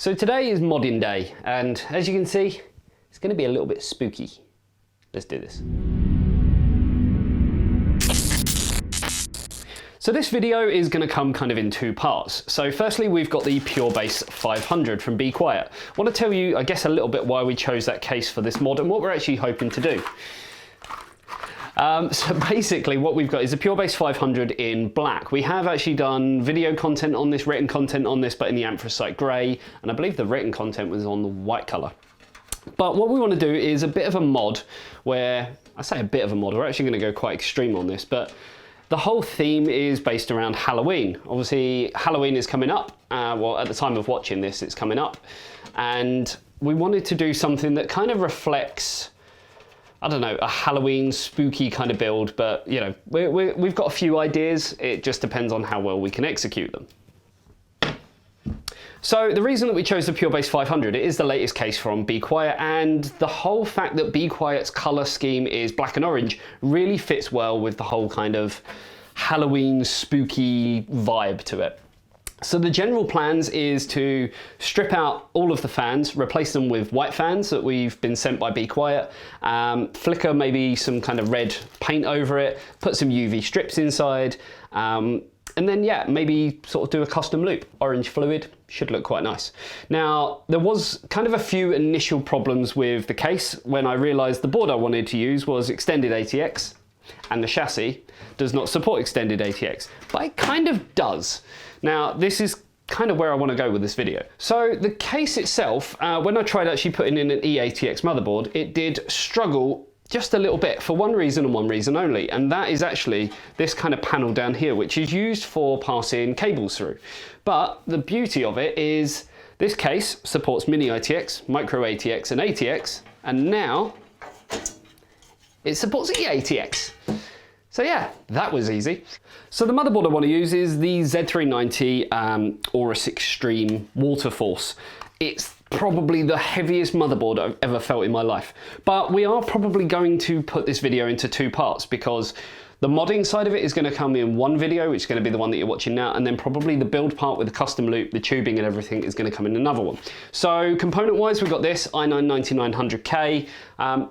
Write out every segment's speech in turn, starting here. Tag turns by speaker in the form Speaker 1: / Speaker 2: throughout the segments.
Speaker 1: So today is modding day, and as you can see, it's going to be a little bit spooky. Let's do this. So this video is going to come kind of in two parts. So firstly, we've got the PureBase 500 from bequiet. I want to tell you, I guess, a little bit why we chose that case for this mod and what we're actually hoping to do. So basically what we've got is a PureBase 500 in black. We have actually done video content on this, written content on this, but in the anthracite grey, and I believe the written content was on the white colour. But what we want to do is a bit of a mod where, I say a bit of a mod, we're actually going to go quite extreme on this, but the whole theme is based around Halloween. Obviously, Halloween is coming up. Well, at the time of watching this, it's coming up. And we wanted to do something that kind of reflects, I don't know, a Halloween spooky kind of build, but you know, we've got a few ideas. It just depends on how well we can execute them. So the reason that we chose the PureBase 500, it is the latest case from bequiet, and the whole fact that bequiet's color scheme is black and orange really fits well with the whole kind of Halloween spooky vibe to it. So the general plans is to strip out all of the fans, replace them with white fans that we've been sent by bequiet, flicker maybe some kind of red paint over it, put some UV strips inside, and then yeah, maybe sort of do a custom loop. Orange fluid should look quite nice. Now, there was kind of a few initial problems with the case when I realized the board I wanted to use was extended ATX, and the chassis does not support extended ATX, but it kind of does. Now, this is kind of where I want to go with this video. So the case itself, when I tried actually putting in an eTeknix motherboard, it did struggle just a little bit for one reason and one reason only, and that is actually this kind of panel down here, which is used for passing cables through. But the beauty of it is this case supports mini ATX, micro ATX and ATX, and now it supports eATX. So yeah, that was easy. So the motherboard I want to use is the Z390 Aorus Extreme Waterforce. It's probably the heaviest motherboard I've ever felt in my life. But we are probably going to put this video into two parts because the modding side of it is going to come in one video, which is going to be the one that you're watching now, and then probably the build part with the custom loop, the tubing and everything is going to come in another one. So component-wise, we've got this i9-9900K.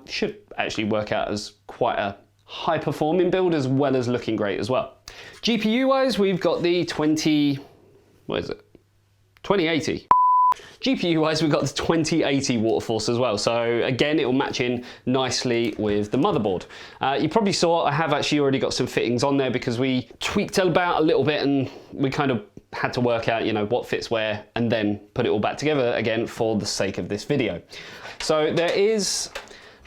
Speaker 1: Should actually work out as quite a high-performing build as well as looking great as well. GPU-wise, we've got the 2080. GPU-wise, we've got the 2080 Waterforce as well. So again, it will match in nicely with the motherboard. You probably saw I have actually already got some fittings on there because we tweaked about a little bit and we kind of had to work out, you know, what fits where and then put it all back together again for the sake of this video. So there is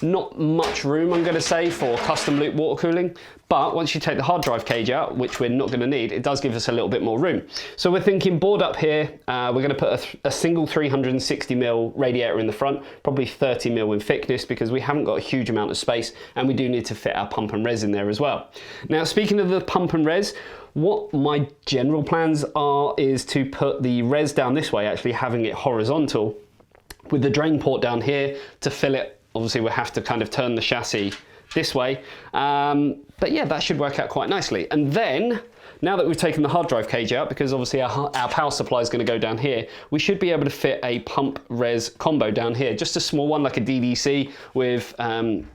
Speaker 1: not much room, I'm going to say, for custom loop water cooling, but once you take the hard drive cage out, which we're not going to need, it does give us a little bit more room. So we're thinking board up here, we're going to put a single 360mm radiator in the front, probably 30mm in thickness because we haven't got a huge amount of space and we do need to fit our pump and res in there as well. Now, speaking of the pump and res, what my general plans are is to put the res down this way, actually having it horizontal with the drain port down here to fill it. Obviously, we'll have to kind of turn the chassis this way. But yeah, that should work out quite nicely. And then, now that we've taken the hard drive cage out, because obviously our power supply is going to go down here, we should be able to fit a pump res combo down here. Just a small one, like a DDC, with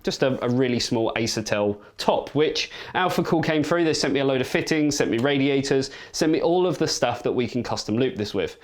Speaker 1: just a really small Acertel top, which AlphaCool came through. They sent me a load of fittings, sent me radiators, sent me all of the stuff that we can custom loop this with.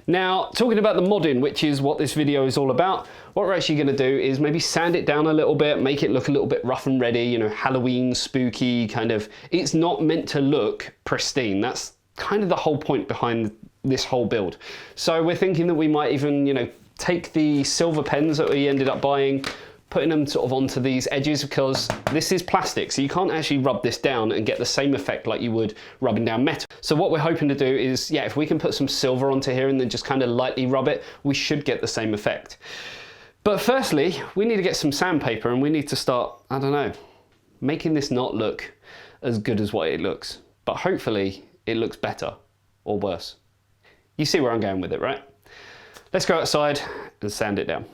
Speaker 1: Now, talking about the modding, which is what this video is all about, what we're actually going to do is maybe sand it down a little bit, make it look a little bit rough and ready, you know, Halloween, spooky, kind of. It's not meant to look pristine. That's kind of the whole point behind this whole build. So we're thinking that we might even, you know, take the silver pens that we ended up buying, putting them sort of onto these edges because this is plastic, so you can't actually rub this down and get the same effect like you would rubbing down metal. So what we're hoping to do is, yeah, if we can put some silver onto here and then just kind of lightly rub it, we should get the same effect. But firstly, we need to get some sandpaper and we need to start, I don't know, making this not look as good as what it looks. But hopefully it looks better or worse. You see where I'm going with it, right? Let's go outside and sand it down.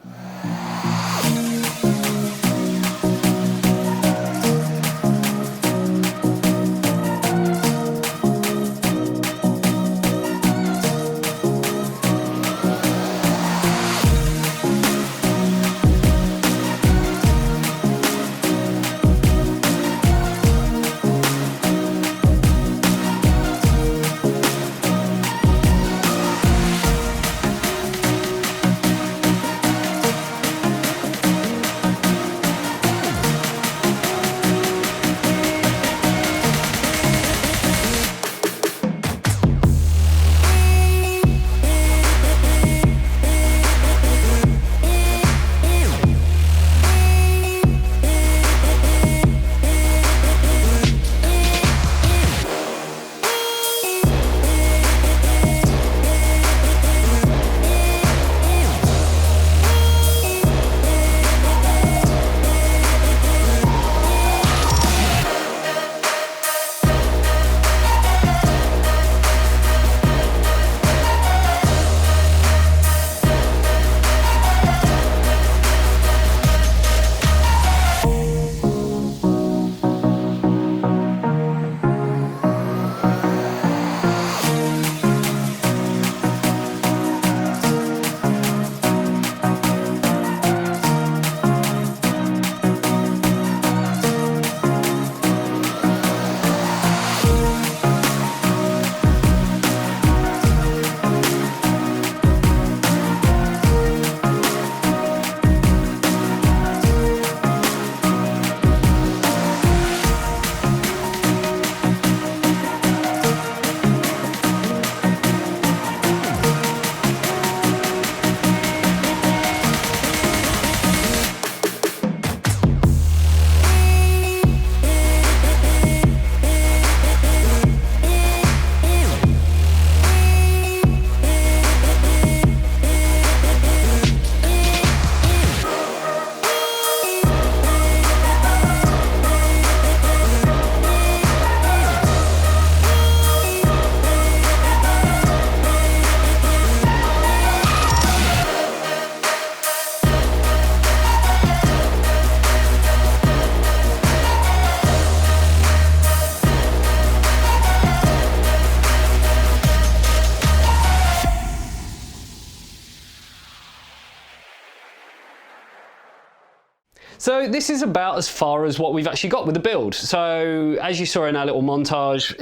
Speaker 1: So this is about as far as what we've actually got with the build. So as you saw in our little montage,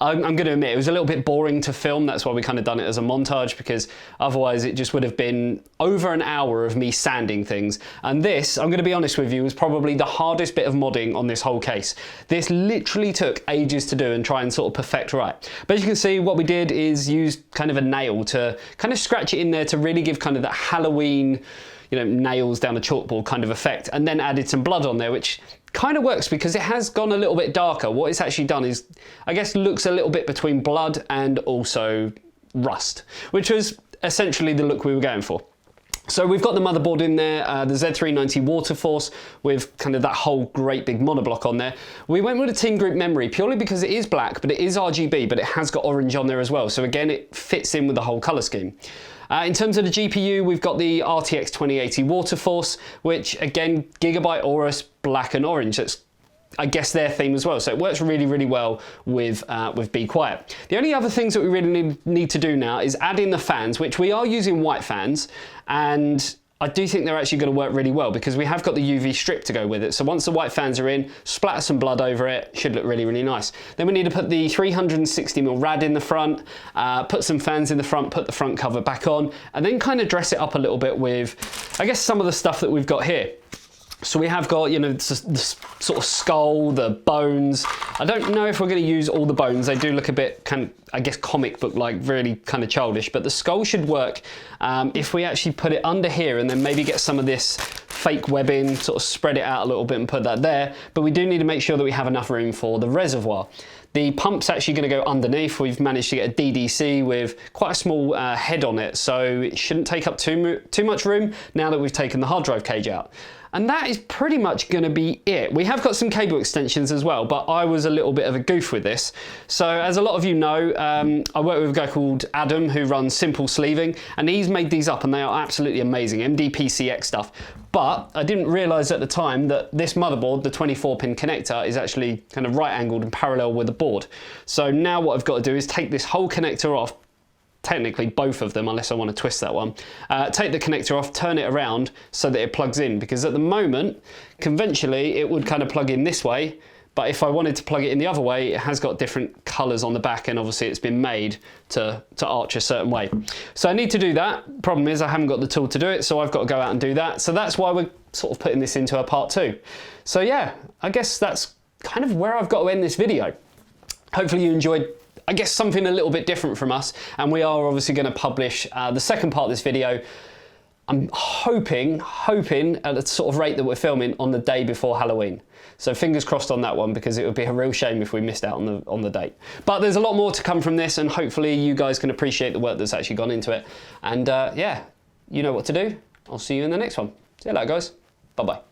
Speaker 1: I'm going to admit it was a little bit boring to film. That's why we kind of done it as a montage, because otherwise it just would have been over an hour of me sanding things. And this, I'm going to be honest with you, was probably the hardest bit of modding on this whole case. This literally took ages to do and try and sort of perfect right. But as you can see, what we did is use kind of a nail to kind of scratch it in there to really give kind of that Halloween, you know, nails down a chalkboard kind of effect, and then added some blood on there, which kind of works because it has gone a little bit darker. What it's actually done is, I guess, looks a little bit between blood and also rust, which was essentially the look we were going for. So we've got the motherboard in there, the Z390 Water Force with kind of that whole great big monoblock on there. We went with a Team Group memory purely because it is black, but it is RGB, but it has got orange on there as well. So again, it fits in with the whole color scheme. In terms of the GPU, we've got the RTX 2080 Water Force, which again, Gigabyte Aorus, black and orange. That's, I guess, their theme as well. So it works really, really well with Be Quiet. The only other things that we really need to do now is add in the fans, which we are using white fans, and I do think they're actually going to work really well because we have got the UV strip to go with it. So once the white fans are in, splatter some blood over it, should look really, really nice. Then we need to put the 360mm rad in the front, put some fans in the front, put the front cover back on, and then kind of dress it up a little bit with, I guess, some of the stuff that we've got here. So we have got, you know, the sort of skull, the bones. I don't know if we're going to use all the bones. They do look a bit kind of, I guess, comic book like, really kind of childish, but the skull should work if we actually put it under here and then maybe get some of this fake webbing, sort of spread it out a little bit and put that there. But we do need to make sure that we have enough room for the reservoir. The pump's actually going to go underneath. We've managed to get a DDC with quite a small head on it, so it shouldn't take up too much room now that we've taken the hard drive cage out. And that is pretty much going to be it. We have got some cable extensions as well, but I was a little bit of a goof with this. So as a lot of you know, I work with a guy called Adam who runs Simple Sleeving, and he's made these up and they are absolutely amazing, MDPCX stuff. But I didn't realize at the time that this motherboard, the 24-pin connector, is actually kind of right angled and parallel with the board. So now what I've got to do is take this whole connector off, technically both of them unless I want to twist that one, take the connector off, turn it around so that it plugs in, because at the moment conventionally it would kind of plug in this way, but if I wanted to plug it in the other way, it has got different colors on the back, and obviously it's been made to arch a certain way. So I need to do that. Problem is I haven't got the tool to do it, so I've got to go out and do that. So that's why we're sort of putting this into a part 2. So yeah, I guess that's kind of where I've got to end this video. Hopefully you enjoyed, I guess, something a little bit different from us, and we are obviously going to publish the second part of this video. I'm hoping at the sort of rate that we're filming on the day before Halloween. So fingers crossed on that one, because it would be a real shame if we missed out on the date. But there's a lot more to come from this, and hopefully you guys can appreciate the work that's actually gone into it. And yeah, you know what to do. I'll see you in the next one. See you later, guys. Bye-bye.